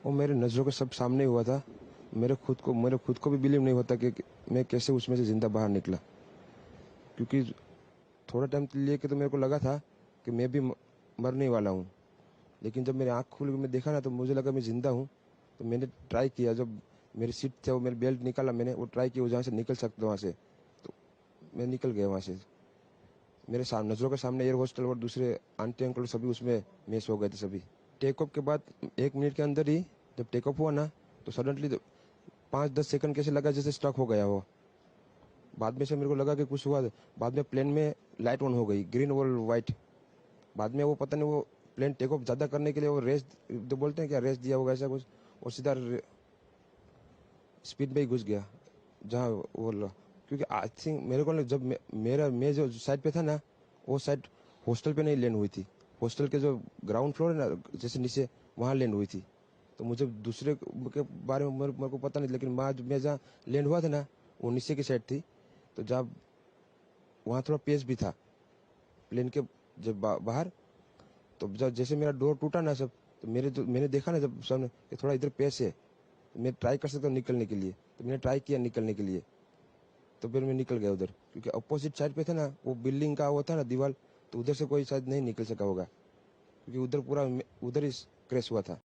वो मेरे नज़रों के सब सामने हुआ था। मेरे खुद को भी बिलीव नहीं होता कि मैं कैसे उसमें से जिंदा बाहर निकला। क्योंकि थोड़ा टाइम लिए के तो मेरे को लगा था कि मैं भी मरने वाला हूँ। लेकिन जब मेरी आँख खुल के मैं देखा ना तो मुझे लगा मैं जिंदा हूँ। तो मैंने ट्राई किया, जब मेरी सीट थे वो मेरी बेल्ट निकाला, मैंने वो ट्राई किया जहाँ से निकल सकता वहाँ से, तो मैं निकल गया वहाँ से। मेरे सामने नज़रों के सामने एयर हॉस्टल और दूसरे आंटी अंकल सभी उसमें मेस हो गए थे सभी। टेक ऑफ के बाद 1 मिनट के अंदर ही जब टेक ऑफ हुआ ना तो सडनली 5-10 सेकंड कैसे लगा जैसे स्टक हो गया हो। बाद में से मेरे को लगा कि कुछ हुआ। बाद में प्लेन में लाइट ऑन हो गई, ग्रीन और वाइट। बाद में वो पता नहीं, वो प्लेन टेक ऑफ ज्यादा करने के लिए वो रेस जो बोलते हैं क्या, रेस दिया होगा ऐसा कुछ, और सीधा स्पीड में ही घुस गया जहाँ क्योंकि आई थिंक मेरे को जब मैं जो साइड पे था ना वो साइड हॉस्टल पे नहीं लैंड हुई थी। हॉस्टल के जो ग्राउंड फ्लोर है ना जैसे नीचे, वहाँ लैंड हुई थी। तो मुझे दूसरे के बारे में मेरे को पता नहीं, लेकिन मैं जहाँ लैंड हुआ था ना वो नीचे की साइड थी। तो जब वहाँ थोड़ा पेस भी था प्लेन के जब बाहर, तो जब जैसे मेरा डोर टूटा ना सब, तो मैंने देखा ना जब सामने कि थोड़ा इधर पेस है, तो मैं ट्राई कर सकता हूँ निकलने के लिए। तो मैंने ट्राई किया निकलने के लिए, तो फिर मैं निकल गया उधर। क्योंकि अपोजिट साइड पे था ना वो बिल्डिंग का वो था ना दीवार, तो उधर से कोई शायद नहीं निकल सका होगा, क्योंकि उधर पूरा उधर ही क्रैश हुआ था।